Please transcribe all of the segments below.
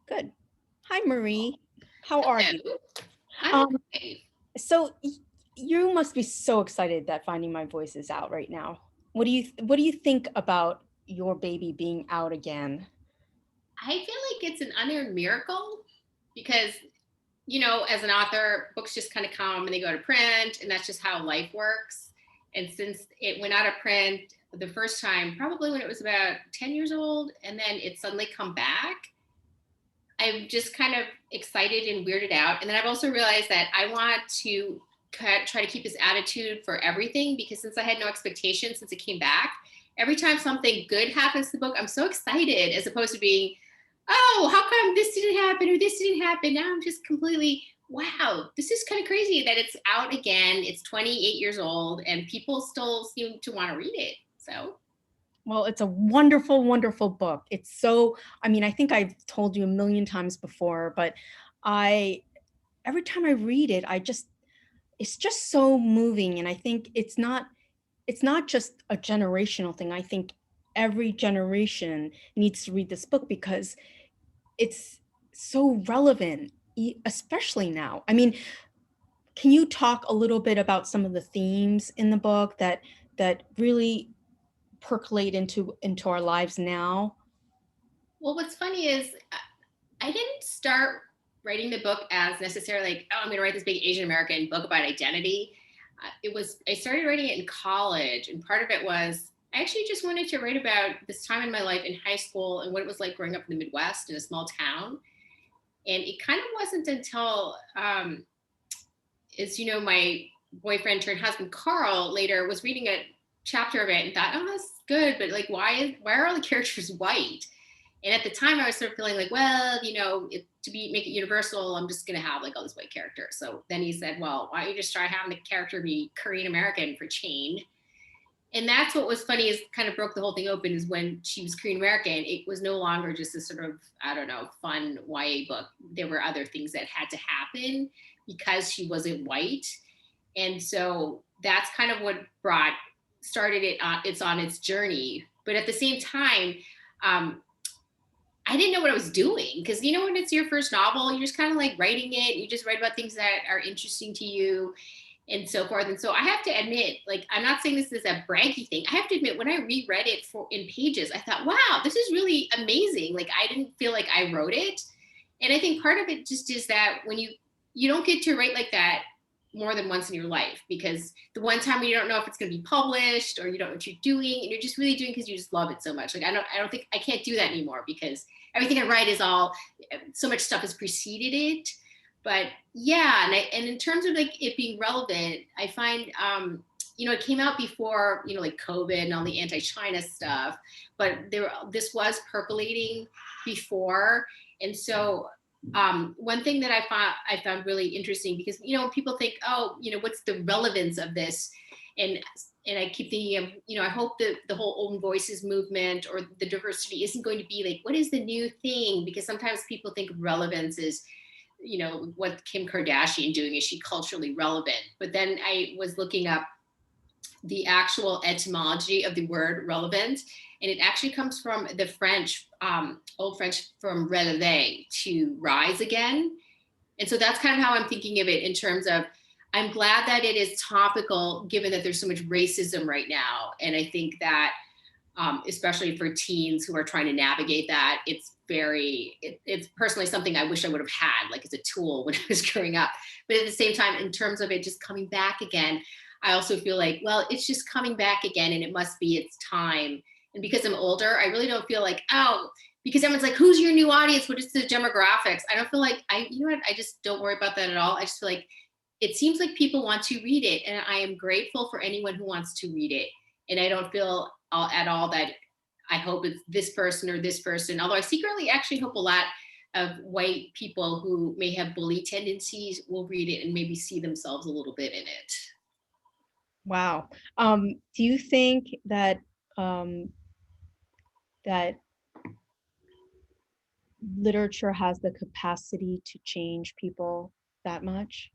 Good. Hi, Marie. How are you? Hello. I'm Um, okay. so you must be so excited that Finding My Voice is out right now. What do you think about your baby being out again? I feel like it's an unearned miracle because, as an author, books just kind of come and they go to print, and that's just how life works. And since it went out of print the first time, probably when it was about 10 years old, and then it suddenly come back, I'm just kind of excited and weirded out. And then I've also realized that I want to try to keep this attitude for everything because since I had no expectations since it came back, every time something good happens to the book, I'm so excited as opposed to being, oh, how come this didn't happen or this didn't happen? Now I'm just completely, wow, this is kind of crazy that it's out again. It's 28 years old and people still seem to want to read it. So Well, it's a wonderful, wonderful book. I think I've told you a million times before, but I every time I read it, it's just so moving. And I think it's not just a generational thing. I think every generation needs to read this book because it's so relevant, especially now. Can you talk a little bit about some of the themes in the book that really percolate into our lives now? well, what's funny is I didn't start writing the book as necessarily like, oh, I'm going to write this big Asian American book about identity. I started writing it in college, and part of it was I actually just wanted to write about this time in my life in high school and what it was like growing up in the Midwest in a small town. And it kind of wasn't until, my boyfriend turned husband Carl later was reading a chapter of it and thought, oh, that's good, but like, why are all the characters white? And at the time, I was sort of feeling like, well, make it universal, I'm just going to have like all this white character. So then he said, well, why don't you just try having the character be Korean American for change? And that's what was funny is kind of broke the whole thing open is when she was Korean American, it was no longer just a sort of, I don't know, fun YA book. There were other things that had to happen because she wasn't white. And so that's kind of what started it on its journey. But at the same time, um, I didn't know what I was doing because when it's your first novel, you're just kind of like writing it. You just write about things that are interesting to you and so forth. And so I have to admit, like, I'm not saying this is a braggy thing. I have to admit, when I reread it in pages, I thought, wow, this is really amazing. Like, I didn't feel like I wrote it. And I think part of it just is that when you don't get to write like that more than once in your life, because the one time when you don't know if it's going to be published or you don't know what you're doing and you're just really doing because you just love it so much. Like, I don't think I can't do that anymore because everything I write is all, so much stuff has preceded it. But yeah, and in terms of like it being relevant, I find it came out before like COVID and all the anti-China stuff, but this was percolating before. And so one thing that I found really interesting because people think, oh, what's the relevance of this, and I keep thinking of, I hope that the whole open voices movement or the diversity isn't going to be like, what is the new thing? Because sometimes people think relevance is, what Kim Kardashian doing, is she culturally relevant? But then I was looking up the actual etymology of the word relevant, and it actually comes from the French, Old French, from relever, to rise again. And so that's kind of how I'm thinking of it in terms of, I'm glad that it is topical given that there's so much racism right now. And I think that especially for teens who are trying to navigate that, it's personally something I wish I would have had, like as a tool when I was growing up. But at the same time, in terms of it just coming back again, I also feel like, well, it's just coming back again and it must be its time. And because I'm older, I really don't feel like, oh, because everyone's like, who's your new audience? What is the demographics? I don't feel like I just don't worry about that at all. I just feel like it seems like people want to read it, and I am grateful for anyone who wants to read it. And I don't feel at all that I hope it's this person or this person, although I secretly actually hope a lot of white people who may have bully tendencies will read it and maybe see themselves a little bit in it. Wow. Do you think um, that literature has the capacity to change people that much?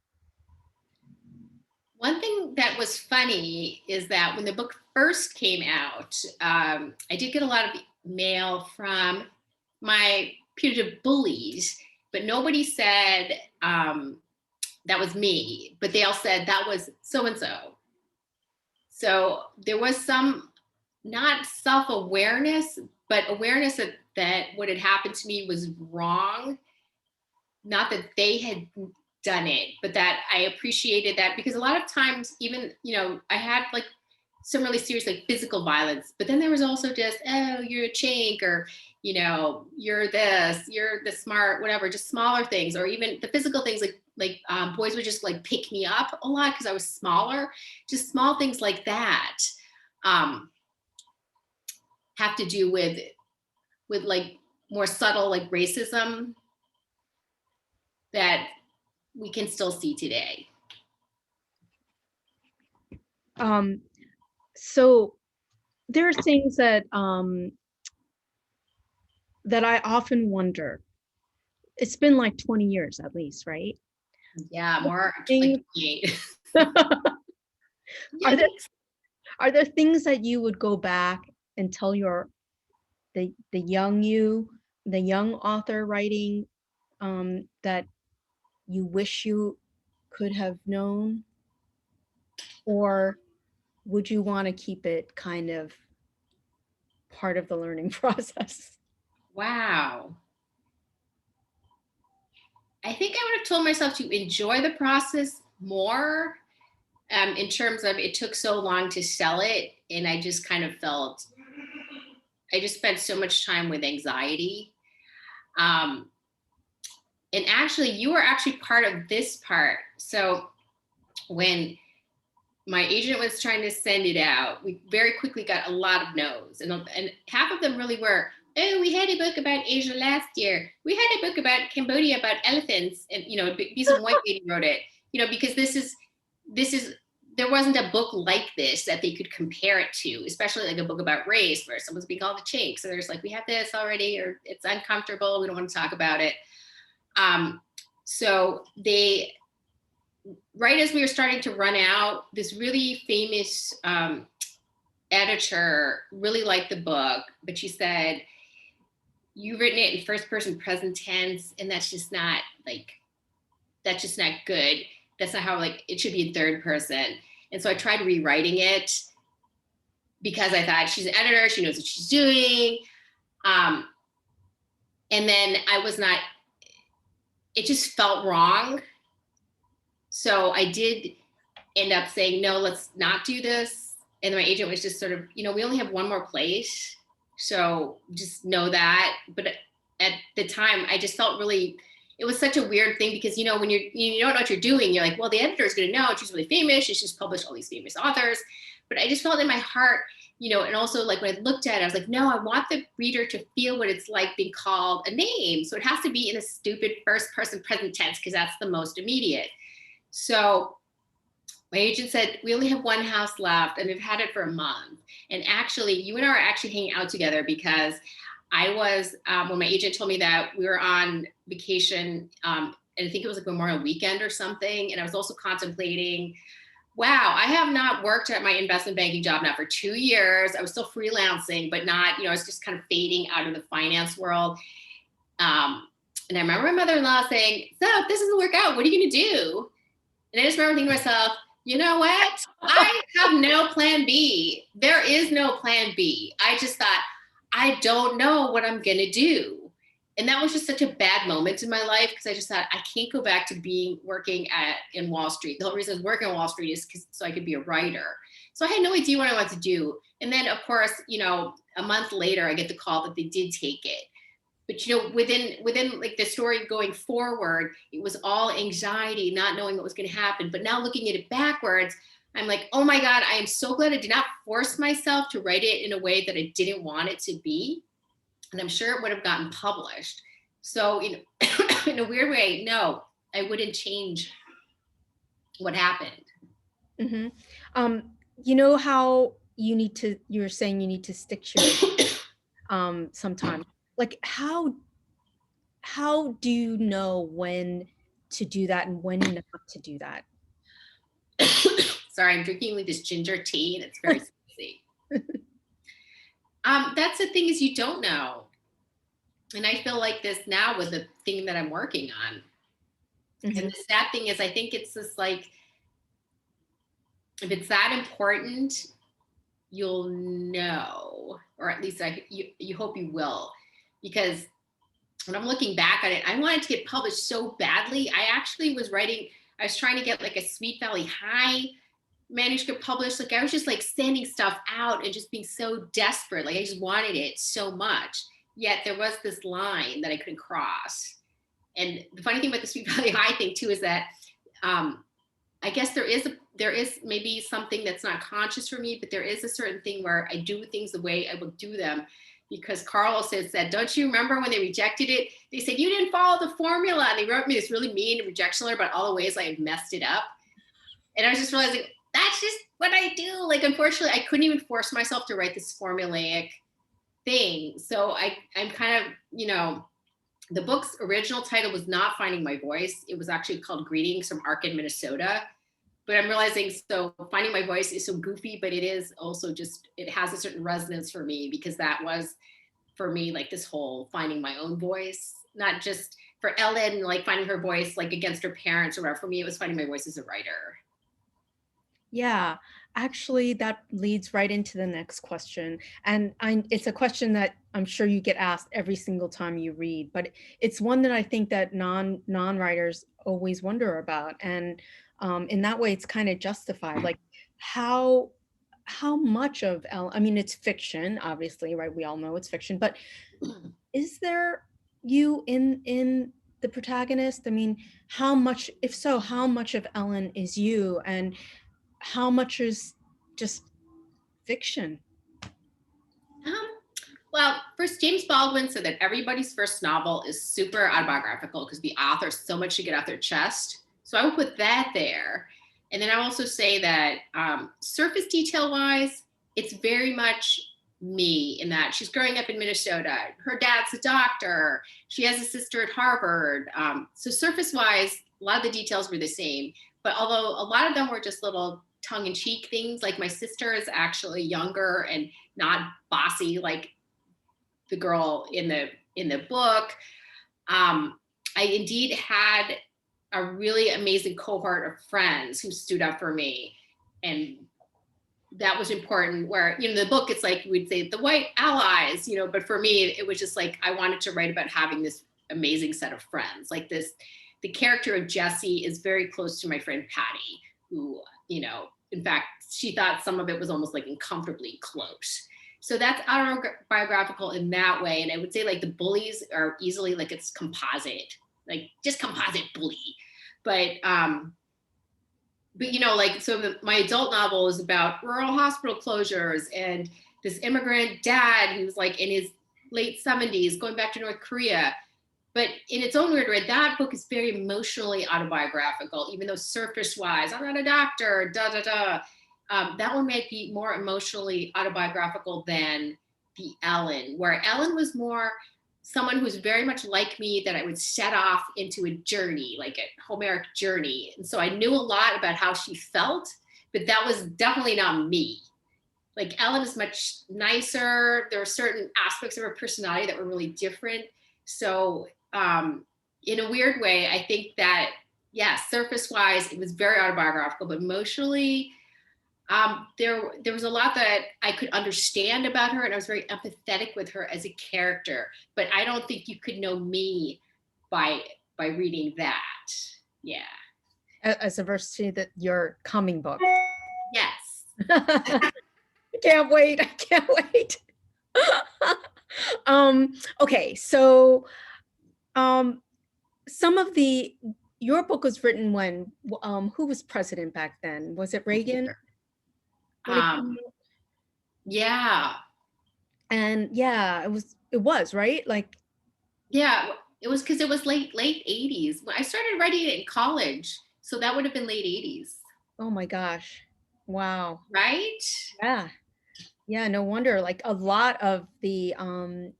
One thing that was funny is that when the book first came out, I did get a lot of mail from my putative bullies, but nobody said that was me, but they all said that was so-and-so. So there was some, not self-awareness, but awareness that what had happened to me was wrong. Not that they had done it, but that I appreciated that, because a lot of times, even, I had like some really serious like physical violence, but then there was also just, oh, you're a chink, or, you're this, you're the smart, whatever, just smaller things, or even the physical things like boys would just like pick me up a lot because I was smaller, just small things like that have to do with like more subtle like racism that we can still see today. So there are things that that I often wonder. It's been like 20 years at least, right? Yeah, more like Things, 28. are there are there things that you would go back and tell the young you, the young author writing, that you wish you could have known? Or would you want to keep it kind of part of the learning process? Wow. I think I would have told myself to enjoy the process more, in terms of it took so long to sell it. And I just kind of felt, I just spent so much time with anxiety. Um, and actually, you were actually part of this part. So when my agent was trying to send it out, we very quickly got a lot of no's. And half of them really were, oh, we had a book about Asia last year. We had a book about Cambodia about elephants. And, be some white lady wrote it, because this is, there wasn't a book like this that they could compare it to, especially like a book about race where someone's being called a chink. So there's like, we have this already, or it's uncomfortable, we don't want to talk about it. So they, right as we were starting to run out, this really famous editor really liked the book, but she said, you've written it in first person present tense, and that's just not good. That's not how it should be in third person. And so I tried rewriting it because I thought, she's an editor, she knows what she's doing. And then it just felt wrong. So I did end up saying, no, let's not do this. And my agent was just sort of, we only have one more place, so just know that. But at the time, I just felt really, it was such a weird thing, because, when you don't know what you're doing, you're like, well, the editor is going to know, she's really famous, she's just published all these famous authors. But I just felt in my heart, and also like when I looked at it, I was like, no, I want the reader to feel what it's like being called a name. So it has to be in a stupid first person present tense, because that's the most immediate. So my agent said, we only have one house left, and we've had it for a month. And actually, you and I are actually hanging out together, because I was, when my agent told me that, we were on vacation, and I think it was like Memorial Weekend or something. And I was also contemplating, wow, I have not worked at my investment banking job now for 2 years. I was still freelancing, but not, I was just kind of fading out of the finance world. And I remember my mother-in-law saying, so if this doesn't work out, what are you going to do? And I just remember thinking to myself, you know what? I have no plan B. There is no plan B. I just thought, I don't know what I'm going to do. And that was just such a bad moment in my life, because I just thought, I can't go back to working in Wall Street. The whole reason I was working on Wall Street is so I could be a writer. So I had no idea what I wanted to do. And then, of course, a month later, I get the call that they did take it. But within like the story going forward, it was all anxiety, not knowing what was going to happen. But now looking at it backwards, I'm like, oh my God, I am so glad I did not force myself to write it in a way that I didn't want it to be. And I'm sure it would have gotten published. So in a weird way, no, I wouldn't change what happened. Mm-hmm. You know how you're saying you need to stick to it sometimes. Like how do you know when to do that and when not to do that? Sorry, I'm drinking like this ginger tea and it's very spicy. That's the thing, is you don't know. And I feel like this now with the thing that I'm working on. And Mhm. the sad thing is, I think it's just like, if it's that important, you'll know, or at least you hope you will, because when I'm looking back on it, I wanted to get published so badly. I was trying to get like a Sweet Valley High manuscript published. Like I was just like sending stuff out and just being so desperate. Like I just wanted it so much. Yet there was this line that I couldn't cross. And the funny thing about the Sweet Valley High thing too is that um, I guess there is maybe something that's not conscious for me, but there is a certain thing where I do things the way I will do them. Because Carl says that, don't you remember when they rejected it? They said, you didn't follow the formula. And they wrote me this really mean rejection letter about all the ways I had messed it up. And I was just realizing that's just what I do. Like, unfortunately, I couldn't even force myself to write this formulaic thing. So I'm kind of, the book's original title was not Finding My Voice. It was actually called Greetings from Arkin, Minnesota. But I'm realizing, so Finding My Voice is so goofy, but it is also just, it has a certain resonance for me because that was for me like this whole finding my own voice, not just for Ellen, like finding her voice like against her parents or whatever. For me, it was finding my voice as a writer. Yeah, actually, that leads right into the next question. And it's a question that I'm sure you get asked every single time you read, but it's one that I think that non-writers always wonder about. And in that way, it's kind of justified. Like how how much of I mean, it's fiction, obviously, right? We all know it's fiction, but is there you in the protagonist? I mean, how much, if so, how much of Ellen is you, and how much is just fiction? Um, well, first, James Baldwin said that everybody's first novel is super autobiographical because the author has so much to get off their chest. So I would put that there. And then I also say that surface detail wise, it's very much me in that she's growing up in Minnesota. Her dad's a doctor. She has a sister at Harvard. So surface wise, a lot of the details were the same. But although a lot of them were just little tongue in cheek things, like my sister is actually younger and not bossy like the girl in the book. I indeed had a really amazing cohort of friends who stood up for me, and that was important. Where the book, it's like we'd say the white allies, but for me, it was just like I wanted to write about having this amazing set of friends. Like this, the character of Jessie is very close to my friend Patty, who in fact, she thought some of it was almost like uncomfortably close. So that's autobiographical in that way. And I would say like the bullies are easily like it's composite, like just composite bully. But like so my adult novel is about rural hospital closures and this immigrant dad who's like in his late 70s going back to North Korea. But in its own weird way, that book is very emotionally autobiographical, even though surface wise, I'm not a doctor, da da da. That one might be more emotionally autobiographical than the Ellen, where Ellen was more someone who's very much like me, that I would set off into a journey, like a Homeric journey. And so I knew a lot about how she felt, but that was definitely not me. Like Ellen is much nicer. There are certain aspects of her personality that were really different. So in a weird way, I think that, yeah, surface wise, it was very autobiographical, but emotionally, there was a lot that I could understand about her, and I was very empathetic with her as a character. But I don't think you could know me by reading that. Yeah. As a verse to that your coming book. Yes. I can't wait. I can't wait. Okay, so some of your book was written when who was president back then? Was it Reagan when it came Um, out? yeah. And yeah, it was right, like Yeah. It was because it was late 80s. I started writing it in college, so that would have been late 80s, oh my gosh, wow. right? Yeah. Yeah, no wonder. Like a lot of the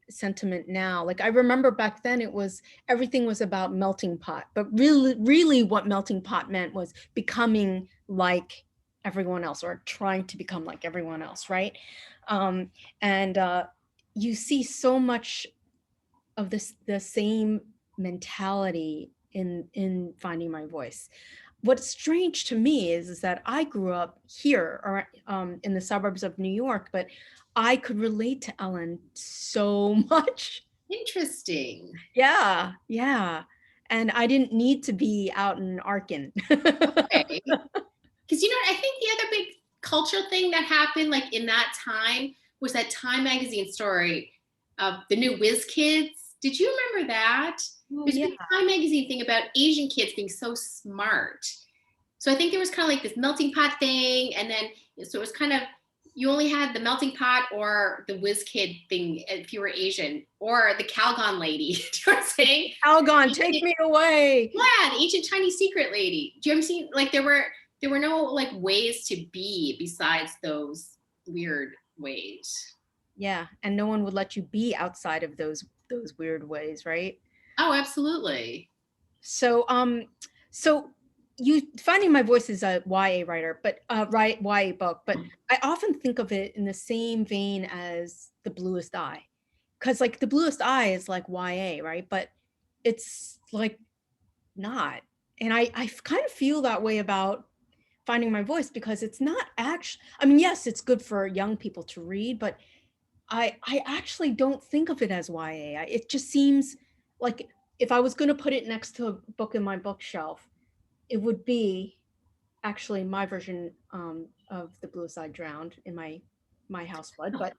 sentiment now, like I remember back then it was everything was about melting pot, but really what melting pot meant was becoming like everyone else or trying to become like everyone else, right? Um, and you see so much of this the same mentality in finding my voice. What's strange to me is that I grew up here or in the suburbs of New York, but I could relate to Ellen so much. Interesting. Yeah, yeah. And I didn't need to be out in Arkin. Okay. Because you know, I think the other big cultural thing that happened like in that time was that Time magazine story of the new Whiz Kids. Did you remember that? Oh There's a yeah, big Time magazine thing about Asian kids being so smart. So I think there was kind of like this melting pot thing, and then so it was kind of you only had the melting pot or the whiz kid thing if you were Asian, or the Calgon lady. Do you know what I'm saying? Algon, take me away. Yeah, the ancient Chinese secret lady. Do you ever see like there were no like ways to be besides those weird ways. Yeah, and no one would let you be outside of those weird ways, right? Oh, absolutely. So, so you finding my voice is a YA writer, but right YA book, but I often think of it in the same vein as The Bluest Eye, because like The Bluest Eye is like YA, right? But it's like not, and I kind of feel that way about finding my voice because it's not actually. I mean, yes, it's good for young people to read, but I actually don't think of it as YA. It just seems like if I was going to put it next to a book in my bookshelf, it would be actually my version of The Blue Side Drowned in my house flood. But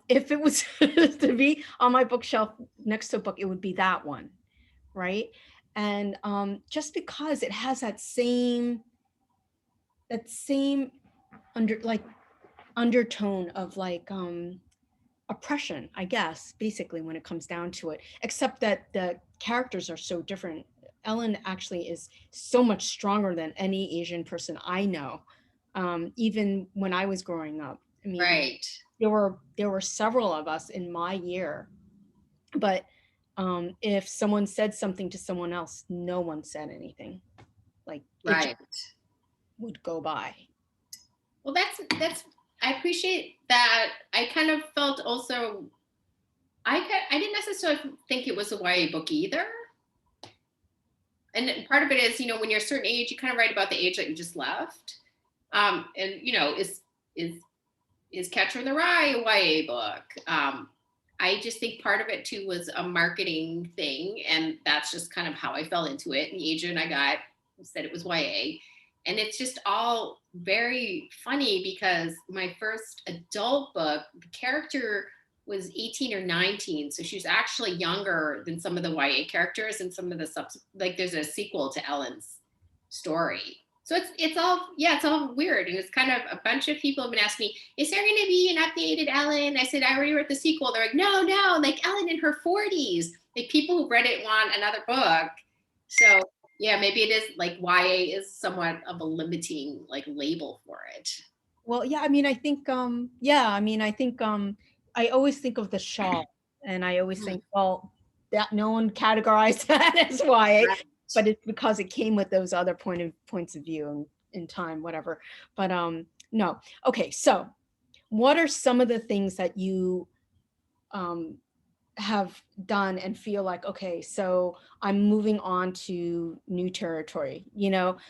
if it was to be on my bookshelf next to a book, it would be that one, right? And just because it has that same under like undertone of like oppression, I guess, basically, when it comes down to it, except that the characters are so different. Ellen actually is so much stronger than any Asian person I know, even when I was growing up. I mean, Right. there were several of us in my year, but if someone said something to someone else, no one said anything. Like it just Right. would go by. Well, that's I appreciate that. I kind of felt also I didn't necessarily think it was a YA book either. And part of it is, you know, when you're a certain age, you kind of write about the age that you just left. And you know, is is Catcher in the Rye a YA book? I just think part of it too was a marketing thing, and that's just kind of how I fell into it. And the agent I got said it was YA, and it's just all very funny because my first adult book, the character was 18 or 19, so she's actually younger than some of the YA characters, and some of the like there's a sequel to Ellen's story. So it's all yeah, it's all weird, and it's kind of a bunch of people have been asking me, is there going to be an updated Ellen? I said I already wrote the sequel. They're like, no, no, like Ellen in her 40s. Like people who read it want another book. So yeah, maybe it is like YA is somewhat of a limiting like label for it. Well, yeah, I mean, I think, yeah, I mean, I think, I always think of the shawl, and I always Mhm. think, well, that no one categorized that as YA, Right. but it's because it came with those other points of view and in time, whatever. But no. Okay, so what are some of the things that you um have done and feel like, okay, so I'm moving on to new territory,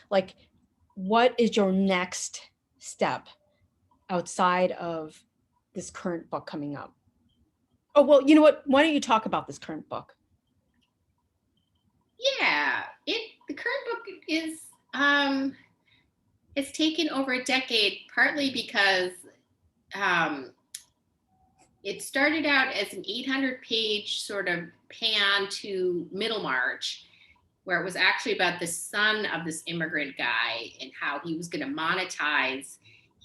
like what is your next step outside of this current book coming up? Oh, well, you know what? Why don't you talk about this current book? Yeah, it the current book is it's taken over a decade, partly because um it started out as an 800-page sort of pan to Middlemarch, where it was actually about the son of this immigrant guy and how he was going to monetize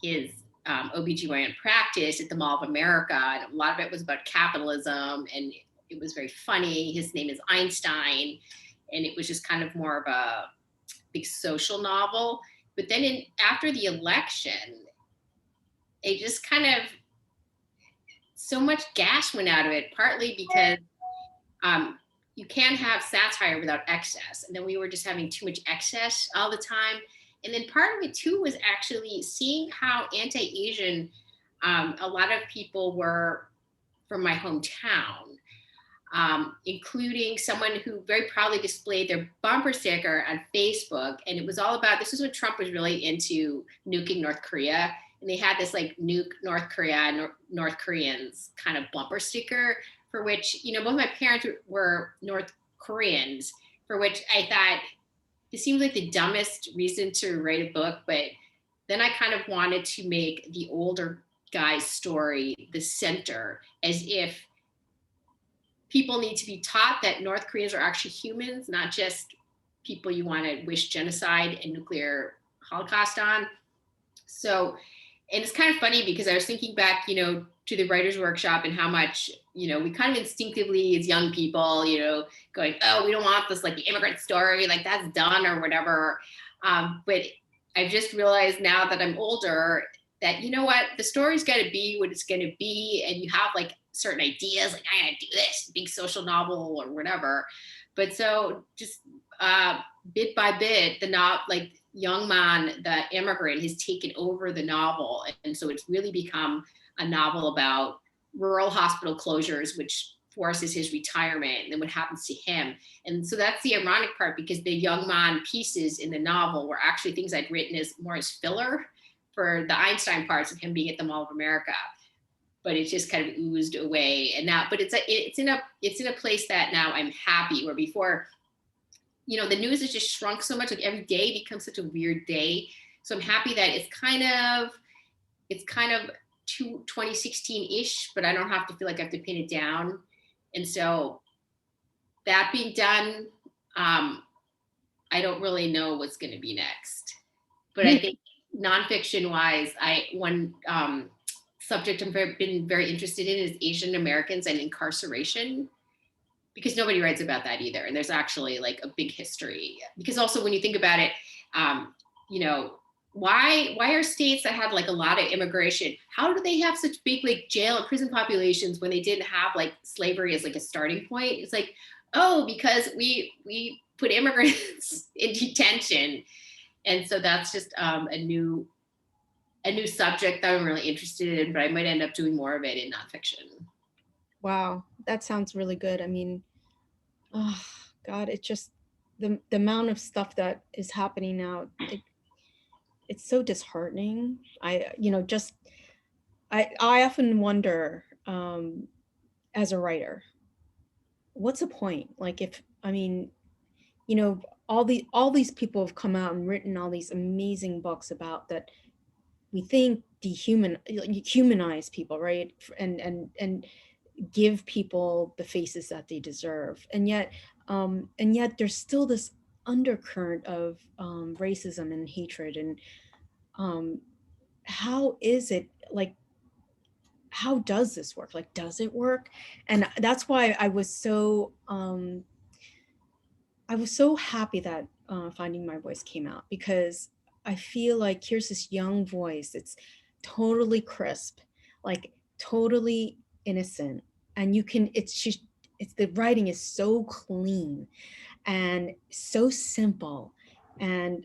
his OBGYN practice at the Mall of America. And a lot of it was about capitalism, and it was very funny. His name is Einstein, and it was just kind of more of a big social novel. But then after the election, it just kind of so much gas went out of it, partly because um, you can't have satire without excess. And then we were just having too much excess all the time. And then part of it too was actually seeing how anti-Asian a lot of people were from my hometown. including someone who very proudly displayed their bumper sticker on Facebook. And it was all about, this is when Trump was really into nuking North Korea. And they had this like nuke North Korea, North Koreans kind of bumper sticker, for which, you know, both my parents were North Koreans, for which I thought, this seems like the dumbest reason to write a book. But then I kind of wanted to make the older guy's story the center, as if people need to be taught that North Koreans are actually humans, not just people you want to wish genocide and nuclear holocaust on. So, and it's kind of funny because I was thinking back, you know, to the writer's workshop and how much, you know, we kind of instinctively as young people, you know, going, oh, we don't want this like the immigrant story, like that's done or whatever. But I've just realized now that I'm older that, you know what, the story's got to be what it's going to be. And you have like certain ideas, like I gotta do this big social novel or whatever. But so just bit by bit, like young man, the immigrant, has taken over the novel. And so it's really become a novel about rural hospital closures, which forces his retirement and then what happens to him. And so that's the ironic part, because the young man pieces in the novel were actually things I'd written as more as filler for the Einstein parts of him being at the Mall of America. But it just kind of oozed away. And now, but it's in a place that now I'm happy, where before, you know, the news has just shrunk so much, like every day becomes such a weird day. So I'm happy that it's kind of 2016-ish, but I don't have to feel like I have to pin it down. And so that being done, I don't really know what's going to be next. But I think nonfiction wise, one subject I've been very interested in is Asian Americans and incarceration, because nobody writes about that either. And there's actually like a big history, because also when you think about it, you know, why are states that had like a lot of immigration, how do they have such big like jail and prison populations when they didn't have like slavery as like a starting point? It's like, oh, because we put immigrants in detention. And so that's just a new subject that I'm really interested in, but I might end up doing more of it in nonfiction. Wow, that sounds really good. I mean, oh God, it just, the amount of stuff that is happening now, it's so disheartening. I often wonder, as a writer, what's the point? Like if, I mean, you know, all these people have come out and written all these amazing books about that we think humanize people, right? And give people the faces that they deserve. And yet there's still this undercurrent of racism and hatred. And how is it, like, how does this work? Like, does it work? And that's why I was so happy that Finding My Voice came out, because I feel like here's this young voice. It's totally crisp, like totally innocent. And the writing is so clean and so simple. And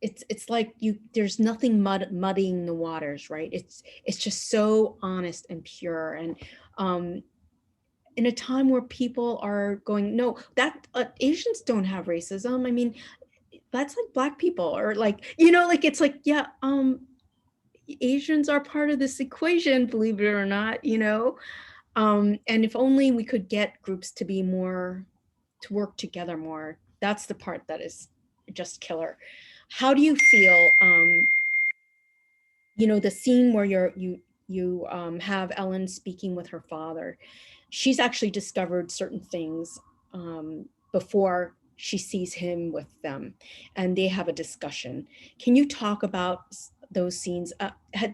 it's like there's nothing muddying the waters, right? It's just so honest and pure. And in a time where people are going, no, that Asians don't have racism. I mean, that's like Black people, or like, you know, like it's like, yeah, Asians are part of this equation, believe it or not, you know. And if only we could get groups to work together more. That's the part that is just killer. How do you feel, you know, the scene where you have Ellen speaking with her father? She's actually discovered certain things before she sees him with them, and they have a discussion. Can you talk about those scenes?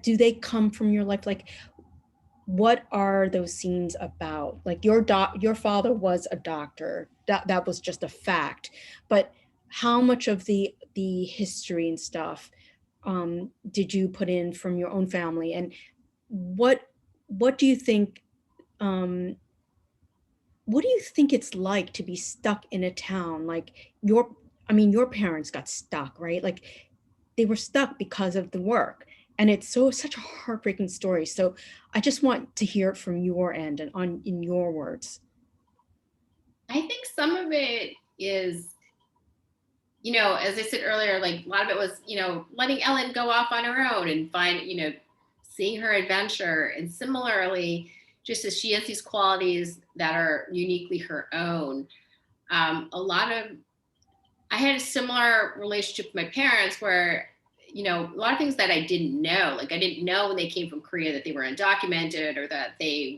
Do they come from your life? Like, what are those scenes about? Like, your father was a doctor. That was just a fact. But how much of the history and stuff did you put in from your own family? And what do you think? What do you think it's like to be stuck in a town like your parents got stuck, right? Like, they were stuck because of the work, And it's such a heartbreaking story. So I just want to hear it from your end and in your words. I think some of it is, as I said earlier, like a lot of it was, letting Ellen go off on her own and find, seeing her adventure. And similarly, just as she has these qualities that are uniquely her own, I had a similar relationship with my parents where, a lot of things that I didn't know, like I didn't know when they came from Korea that they were undocumented, or that they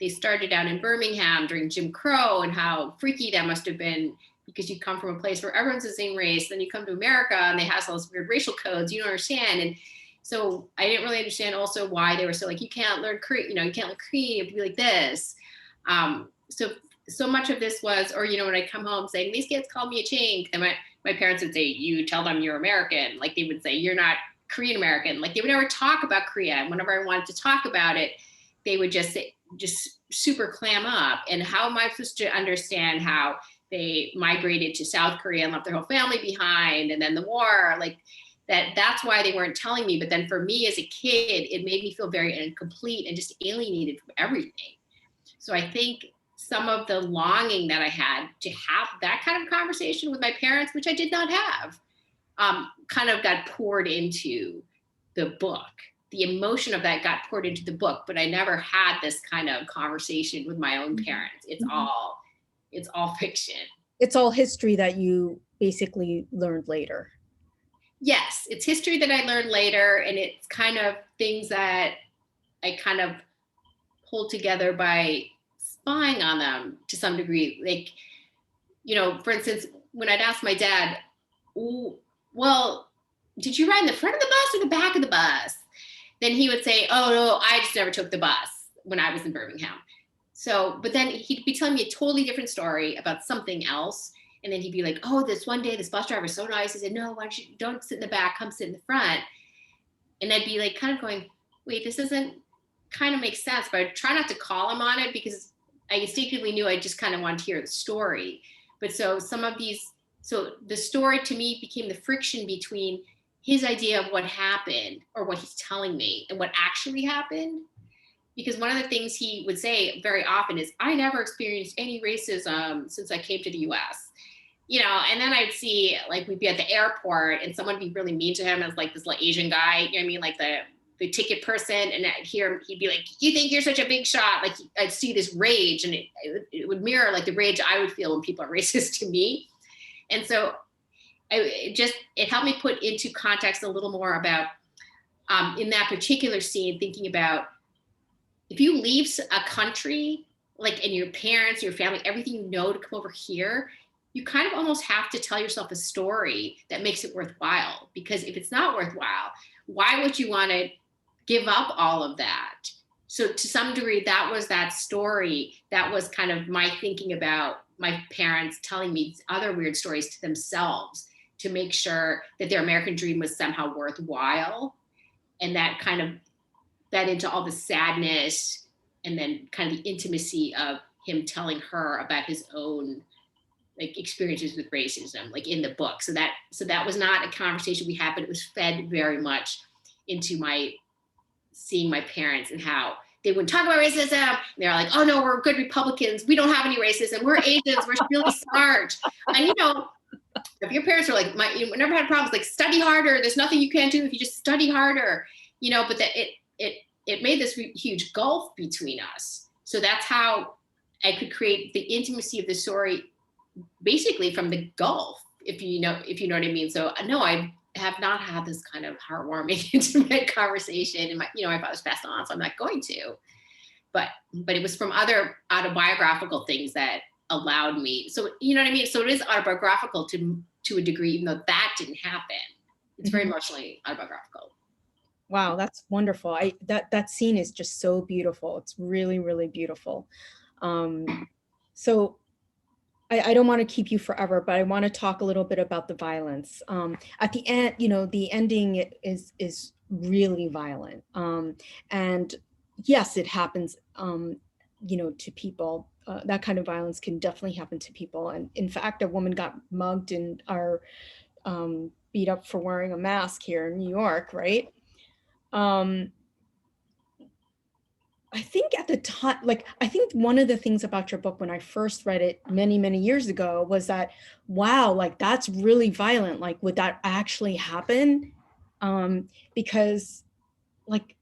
started out in Birmingham during Jim Crow, and how freaky that must have been, because you come from a place where everyone's the same race, then you come to America and they have all those weird racial codes you don't understand. And so I didn't really understand also why they were so like, you can't learn Korean, you can't learn Korean, you have to be like this. So much of this was, or when I come home saying these kids called me a chink, and my parents would say, you tell them you're American. Like they would say, you're not Korean American. Like they would never talk about Korea. And whenever I wanted to talk about it, they would just super clam up. And how am I supposed to understand how they migrated to South Korea and left their whole family behind, and then the war, like that's why they weren't telling me. But then for me as a kid, it made me feel very incomplete and just alienated from everything. So I think some of the longing that I had to have that kind of conversation with my parents, which I did not have, kind of got poured into the book. The emotion of that got poured into the book, but I never had this kind of conversation with my own parents. It's all fiction. It's all history that you basically learned later. Yes, it's history that I learned later, and it's kind of things that I kind of pulled together by spying on them to some degree. Like, for instance, when I'd ask my dad, well, did you ride in the front of the bus or the back of the bus? Then he would say, oh, no, I just never took the bus when I was in Birmingham. So, but then he'd be telling me a totally different story about something else. And then he'd be like, oh, this one day, this bus driver was so nice. He said, no, why don't sit in the back, come sit in the front. And I'd be like, kind of going, wait, this doesn't kind of make sense. But I'd try not to call him on it, because I instinctively knew I just kind of wanted to hear the story. But so the story to me became the friction between his idea of what happened, or what he's telling me, and what actually happened. Because one of the things he would say very often is, I never experienced any racism since I came to the US. And then I'd see, like, we'd be at the airport and someone would be really mean to him as like this little Asian guy, you know what I mean? Like the ticket person, and I'd hear him, he'd be like, you think you're such a big shot? Like I'd see this rage, and it would mirror like the rage I would feel when people are racist to me. And so it helped me put into context a little more about, in that particular scene, thinking about, if you leave a country, like, and your parents, your family, everything you know, to come over here, you kind of almost have to tell yourself a story that makes it worthwhile. Because if it's not worthwhile, why would you want to give up all of that? So to some degree, that was that story. That was kind of my thinking about my parents telling me other weird stories to themselves, to make sure that their American dream was somehow worthwhile. And that kind of fed into all the sadness, and then kind of the intimacy of him telling her about his own like experiences with racism, like in the book. So that was not a conversation we had, but it was fed very much into my seeing my parents and how they wouldn't talk about racism. They're like, oh no, we're good Republicans. We don't have any racism. We're Asians. We're really smart. And if your parents are like, we never had problems, like study harder. There's nothing you can't do if you just study harder, but that it made this huge gulf between us. So that's how I could create the intimacy of the story, basically from the gulf, if you know what I mean. So no, I have not had this kind of heartwarming, intimate conversation, and my father's passed on, so I'm not going to. But it was from other autobiographical things that allowed me. So you know what I mean. So it is autobiographical to a degree, even though that didn't happen. It's very emotionally autobiographical. Wow, that's wonderful. That scene is just so beautiful. It's really, really beautiful. So I don't want to keep you forever, but I want to talk a little bit about the violence. At the end, the ending is really violent. And yes, it happens, to people. That kind of violence can definitely happen to people. And in fact, a woman got mugged and beat up for wearing a mask here in New York, right? Um, I think at the time, like, I think one of the things about your book when I first read it many, many years ago was that, wow, like that's really violent. Like, would that actually happen? Because like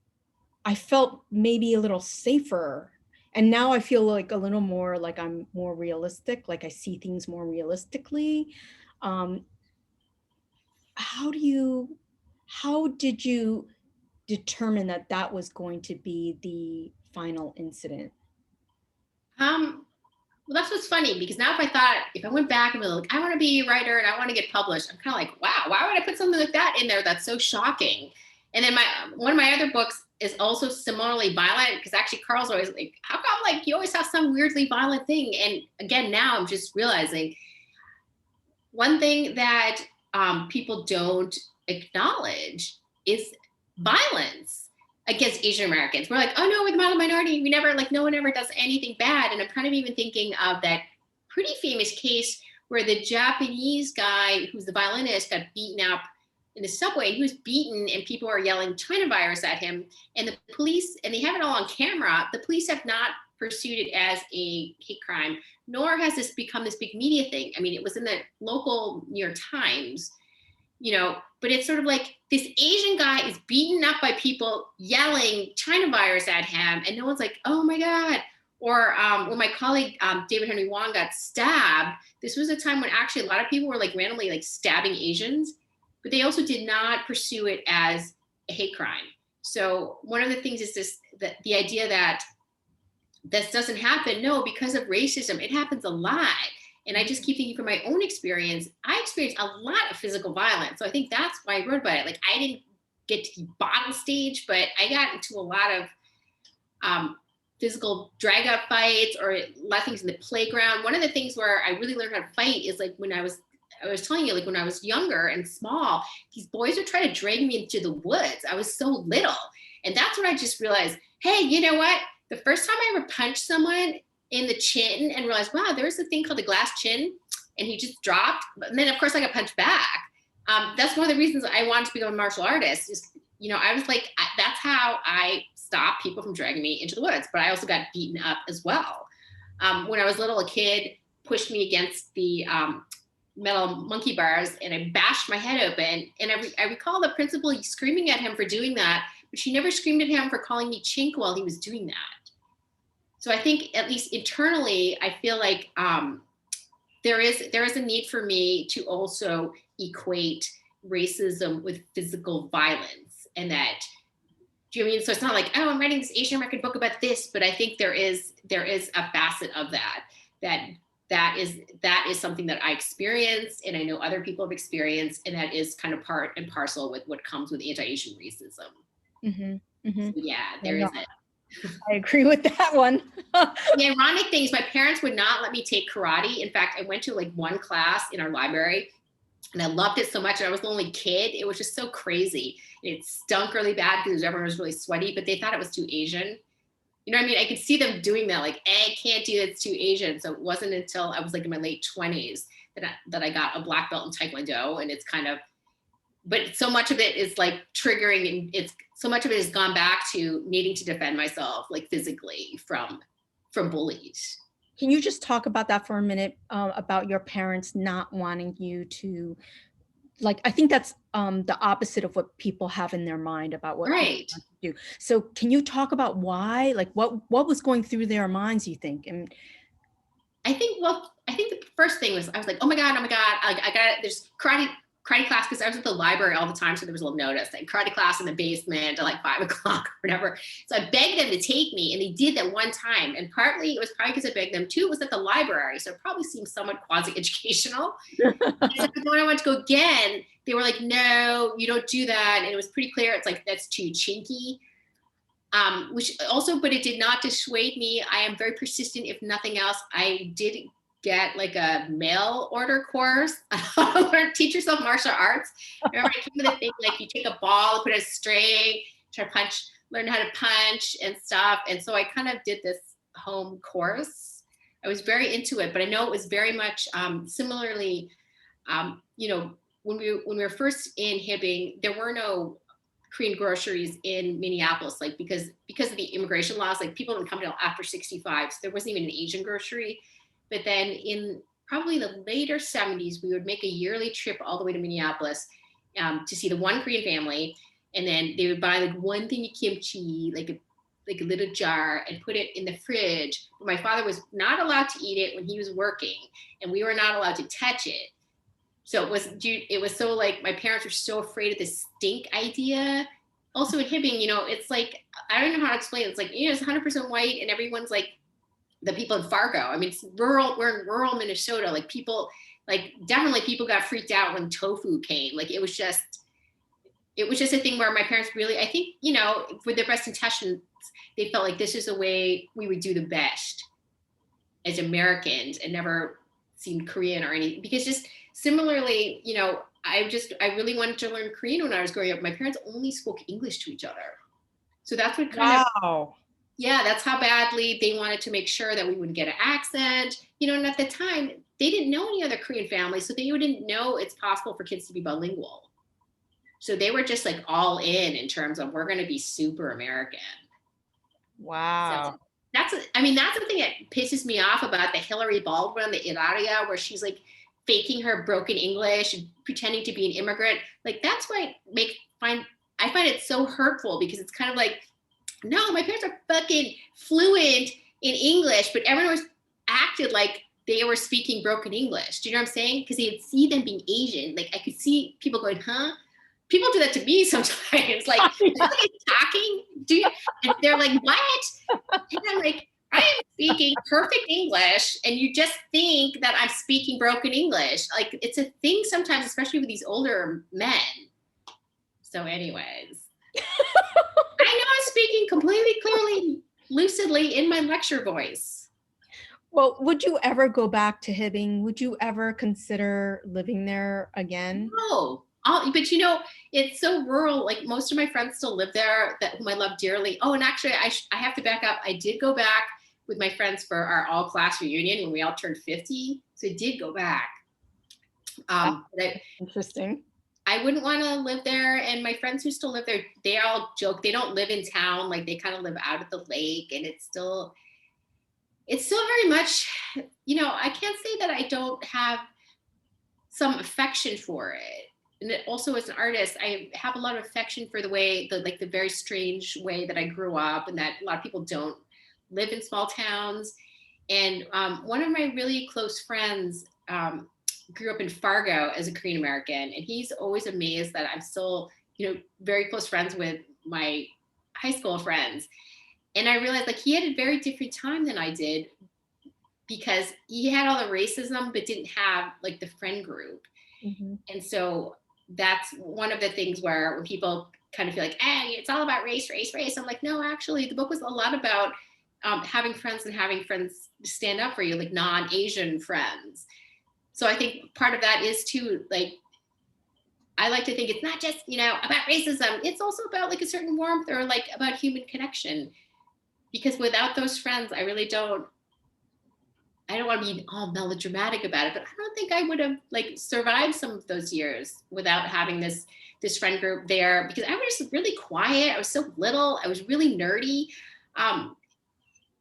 I felt maybe a little safer. And now I feel like a little more like I'm more realistic, like I see things more realistically. Um, how do you, how did you determine that that was going to be the final incident? Um, well, that's what's funny because now if I went back and be like, I want to be a writer and I want to get published, I'm kind of like, wow, why would I put something like that in there? That's so shocking. And then one of my other books is also similarly violent because actually Carl's always like, how come like you always have some weirdly violent thing? And again, now I'm just realizing one thing that people don't acknowledge is violence against Asian Americans. We're like, oh no, we're the minority. We never, like, no one ever does anything bad. And I'm kind of even thinking of that pretty famous case where the Japanese guy who's the violinist got beaten up in the subway. He was beaten and people are yelling China virus at him. And the police, and they have it all on camera, the police have not pursued it as a hate crime, nor has this become this big media thing. I mean, it was in the local New York Times, but it's sort of like this Asian guy is beaten up by people yelling China virus at him, and no one's like, oh my God. Or when my colleague David Henry Wong got stabbed, this was a time when actually a lot of people were like randomly like stabbing Asians, but they also did not pursue it as a hate crime. So one of the things is that the idea that this doesn't happen. No, because of racism, it happens a lot. And I just keep thinking from my own experience, I experienced a lot of physical violence. So I think that's why I wrote about it. Like I didn't get to the bottom stage, but I got into a lot of physical drag out fights or a lot of things in the playground. One of the things where I really learned how to fight is like I was telling you, like when I was younger and small, these boys would try to drag me into the woods. I was so little. And that's when I just realized, hey, you know what? The first time I ever punched someone in the chin and realized, wow, there's a thing called the glass chin, and he just dropped. And then, of course, I got punched back. That's one of the reasons I wanted to become a martial artist. Is, I was like, that's how I stopped people from dragging me into the woods. But I also got beaten up as well. When I was little, a kid pushed me against the metal monkey bars, and I bashed my head open. And I recall the principal screaming at him for doing that, but she never screamed at him for calling me chink while he was doing that. So I think at least internally, I feel like there is a need for me to also equate racism with physical violence, and that, do you know what I mean? So it's not like, oh, I'm writing this Asian American book about this, but I think there is a facet of that is something that I experienced, and I know other people have experienced, and that is kind of part and parcel with what comes with anti-Asian racism. Mm-hmm, mm-hmm. So yeah, there is it. I agree with that one. The ironic thing is my parents would not let me take karate. In fact, I went to like one class in our library and I loved it so much. And I was the only kid. It was just so crazy. It stunk really bad because everyone was really sweaty, but they thought it was too Asian. You know what I mean? I could see them doing that, like, I can't do that, it's too Asian. So it wasn't until I was like in my late 20s that I got a black belt in Taekwondo. And it's kind of, but so much of it is like triggering, and so much of it has gone back to needing to defend myself, like physically from bullies. Can you just talk about that for a minute, about your parents not wanting you to, like, I think that's the opposite of what people have in their mind about what people Right. want to do. So can you talk about why, like what was going through their minds, you think? And I think the first thing was I was like, oh my God, I got there's karate class, because I was at the library all the time, so there was a little notice, like karate class in the basement at like 5 o'clock or whatever. So I begged them to take me, and they did that one time. And partly it was probably because I begged them too. It was at the library, so it probably seemed somewhat quasi-educational. So when I went to go again, they were like, no, you don't do that. And it was pretty clear. It's like, that's too chinky. Which also, but it did not dissuade me. I am very persistent. If nothing else, I did get like a mail order course. Learn, teach yourself martial arts. Remember, I came with a thing like you take a ball, put a string, try to punch, learn how to punch and stuff. And so I kind of did this home course. I was very into it, but I know it was very much similarly, when we were first in Hibbing, there were no Korean groceries in Minneapolis, like because of the immigration laws, like people didn't come till after 65, so there wasn't even an Asian grocery. But then in probably the later 70s, we would make a yearly trip all the way to Minneapolis to see the one Korean family, and then they would buy like one thing of kimchi, like a little jar, and put it in the fridge. But my father was not allowed to eat it when he was working, and we were not allowed to touch it. So it was so like my parents were so afraid of the stink idea. Also in Hibbing, it's like I don't know how to explain it. It's like it's 100% white, and everyone's like the people in Fargo. I mean, it's rural. We're in rural Minnesota. Like people, like definitely people got freaked out when tofu came. Like it was just a thing where my parents really, I think, with their best intentions, they felt like this is the way we would do the best as Americans and never seen Korean or anything. Because just similarly, I really wanted to learn Korean when I was growing up. My parents only spoke English to each other. So that's what kind of, Wow. yeah, that's how badly they wanted to make sure that we wouldn't get an accent. And at the time, they didn't know any other Korean families, so they didn't know it's possible for kids to be bilingual. So they were just like all in terms of we're going to be super American. So Wow. that's the thing that pisses me off about the Hillary Baldwin, the Ilaria, where she's like faking her broken English and pretending to be an immigrant. Like that's what I find it so hurtful, because it's kind of like, no, my parents are fucking fluent in English, but everyone was acted like they were speaking broken English. Do you know what I'm saying? Because they would see them being Asian. Like I could see people going, huh? People do that to me sometimes. Like, talking? Do you? And they're like, what? And I'm like, I am speaking perfect English, and you just think that I'm speaking broken English. Like, it's a thing sometimes, especially with these older men. So, anyways, I know I'm speaking completely clearly, lucidly in my lecture voice. Well, would you ever go back to Hibbing? Would you ever consider living there again? No. But it's so rural. Like most of my friends still live there, that whom I love dearly. Oh, and actually, I have to back up. I did go back with my friends for our all class reunion when we all turned 50. So I did go back. But Interesting. I wouldn't want to live there. And my friends who still live there, they all joke they don't live in town. Like they kind of live out at the lake, and it's still very much. I can't say that I don't have some affection for it. And also as an artist, I have a lot of affection for the very strange way that I grew up, and that a lot of people don't live in small towns. And one of my really close friends grew up in Fargo as a Korean American, and he's always amazed that I'm still, very close friends with my high school friends. And I realized like he had a very different time than I did, because he had all the racism but didn't have like the friend group. Mm-hmm. And so that's one of the things where when people kind of feel like, hey, it's all about race, race, race. I'm like, no, actually, the book was a lot about having friends and having friends stand up for you, like non-Asian friends. So I think part of that is too, like, I like to think it's not just, about racism. It's also about like a certain warmth, or like about human connection. Because without those friends, I don't want to be all melodramatic about it, but I don't think I would have like survived some of those years without having this friend group there, because I was just really quiet. I was so little. I was really nerdy.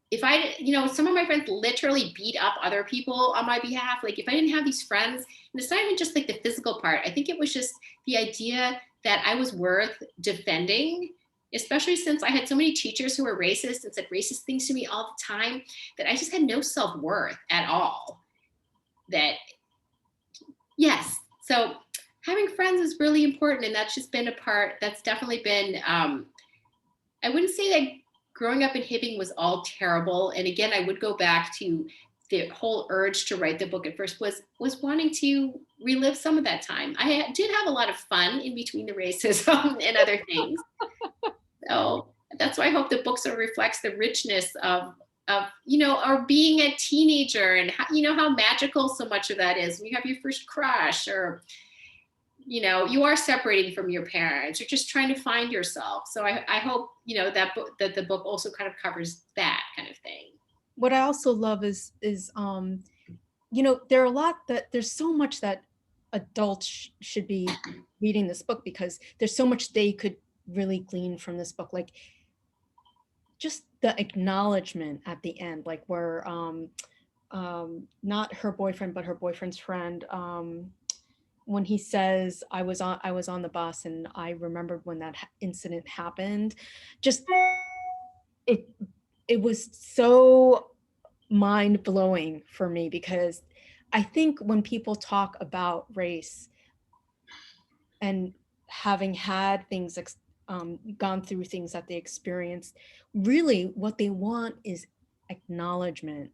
If I, some of my friends literally beat up other people on my behalf. Like if I didn't have these friends, and it's not even just like the physical part. I think it was just the idea that I was worth defending, especially since I had so many teachers who were racist and said racist things to me all the time, that I just had no self-worth at all. That, yes. So having friends is really important. And that's just been that's definitely been, I wouldn't say that growing up in Hibbing was all terrible. And again, I would go back to the whole urge to write the book at first was wanting to relive some of that time. I did have a lot of fun in between the racism and other things. So that's why I hope the book sort of reflects the richness of or being a teenager, and how magical so much of that is when you have your first crush, or you are separating from your parents, you're just trying to find yourself. So I hope that the book also kind of covers that kind of thing. What I also love is there's so much that adults should be reading this book, because there's so much they could really glean from this book, like just the acknowledgement at the end, like where not her boyfriend, but her boyfriend's friend, when he says, I was on the bus and I remembered when that incident happened. Just it it was so mind blowing for me, because I think when people talk about race and having had things gone through things that they experienced, really what they want is acknowledgement.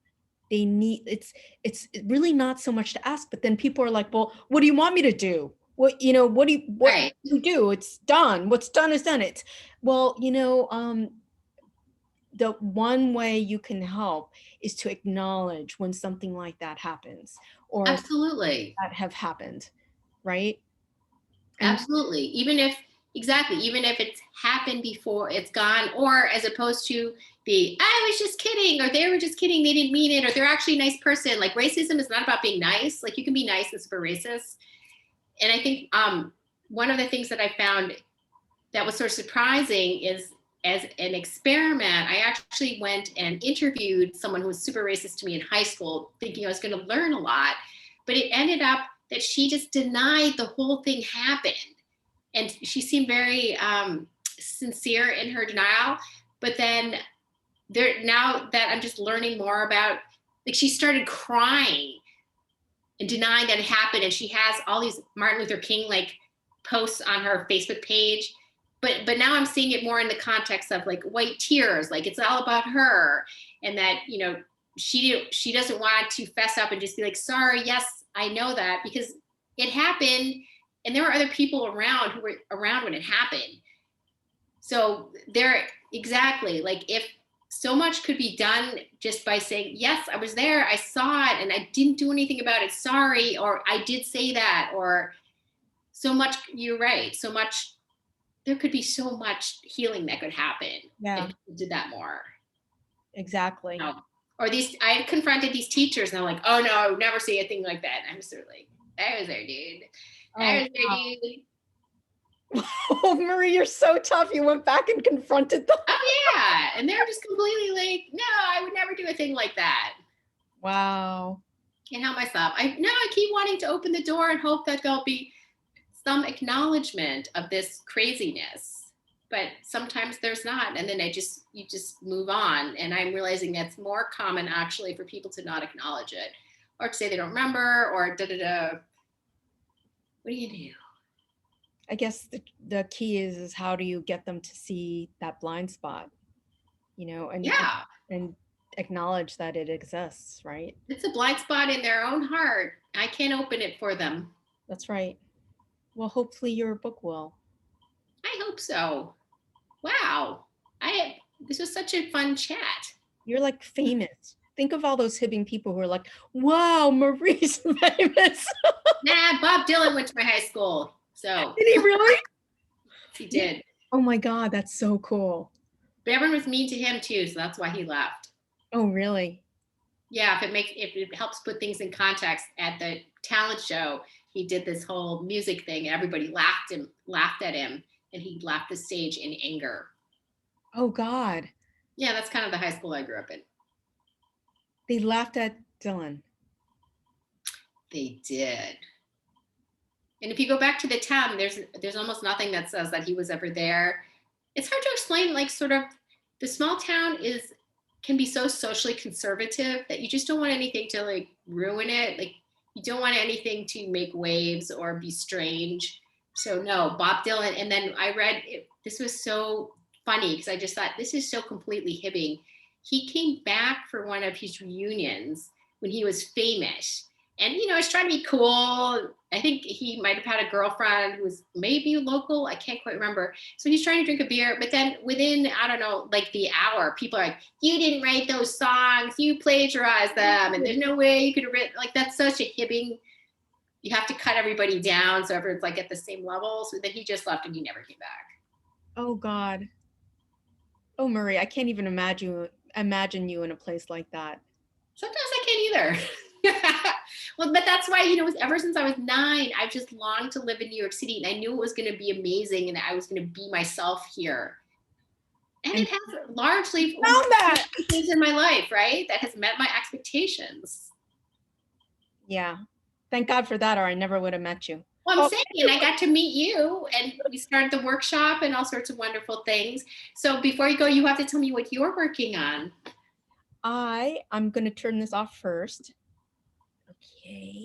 They need, it's really not so much to ask, but then people are like, well, what do you want me to do? What, you know, what Right. do you do? It's done. What's done is done. It's, well, the one way you can help is to acknowledge when something like that happens, or Absolutely. that have happened, right? And Absolutely. Even if, exactly, even if it's happened before, it's gone, or as opposed to the, I was just kidding, or they were just kidding, they didn't mean it, or they're actually a nice person. Like racism is not about being nice. Like you can be nice and super racist. And I think one of the things that I found that was sort of surprising is, as an experiment, I actually went and interviewed someone who was super racist to me in high school, thinking I was going to learn a lot. But it ended up that she just denied the whole thing happened. And she seemed very sincere in her denial. But then now that I'm just learning more about, like, she started crying and denying that it happened. And she has all these Martin Luther King like posts on her Facebook page. But now I'm seeing it more in the context of like white tears, like it's all about her, and that she doesn't want to fess up and just be like, sorry, yes, I know that, because it happened, and there were other people around who were around when it happened. So there, exactly, like if so much could be done just by saying, yes, I was there, I saw it, and I didn't do anything about it, sorry, or I did say that, or so much, you're right, so much, there could be so much healing that could happen if yeah, people did that more. exactly. Or these, I had confronted these teachers and I'm like, oh no, I would never say a thing like that. And I'm sort of like, I was there, dude. I Oh, was there, dude. oh, Marie, you're so tough. You went back and confronted them. Oh yeah. And they're just completely like, no, I would never do a thing like that. Wow. Can't help myself. I keep wanting to open the door and hope that there'll be some acknowledgement of this craziness. But sometimes there's not. And then you just move on. And I'm realizing that's more common actually for people to not acknowledge it, or to say they don't remember, or da da da. What do you do? I guess the key is how do you get them to see that blind spot, Yeah. and acknowledge that it exists, right? It's a blind spot in their own heart. I can't open it for them. That's right. Well, hopefully your book will. I hope so. Wow. This was such a fun chat. You're like famous. Think of all those hibbing people who are like, wow, Marie's famous. Nah, Bob Dylan went to my high school. So Did he really? he did. Oh my God, that's so cool. But everyone was mean to him too, so that's why he left. Oh, really? Yeah, if it helps put things in context, at the talent show, he did this whole music thing, and everybody laughed at him, and he left the stage in anger. Oh God. Yeah, that's kind of the high school I grew up in. They laughed at Dylan. They did. And if you go back to the town, there's almost nothing that says that he was ever there. It's hard to explain, like sort of the small town can be so socially conservative that you just don't want anything to like ruin it. Like you don't want anything to make waves or be strange. So no, Bob Dylan. And then I read it, this was so funny because I just thought this is so completely hibbing. He came back for one of his reunions when he was famous. And I was trying to be cool. I think he might have had a girlfriend who was maybe local. I can't quite remember. So he's trying to drink a beer, but then within, I don't know, like the hour, people are like, you didn't write those songs, you plagiarized them, and there's no way you could have written, like, that's such a hibbing. You have to cut everybody down so everyone's like at the same level. So then he just left and he never came back. Oh God. Oh, Marie, I can't even imagine you in a place like that. Sometimes I can't either. Well, but that's why, you know, ever since I was 9, I've just longed to live in New York City, and I knew it was going to be amazing and that I was going to be myself here. And And it has largely found that. things in my life, right? That has met my expectations. Yeah. Thank God for that, or I never would have met you. Well, I'm Oh, saying, and I got to meet you, and we started the workshop and all sorts of wonderful things. So before you go, you have to tell me what you're working on. I'm going to turn this off first. Okay.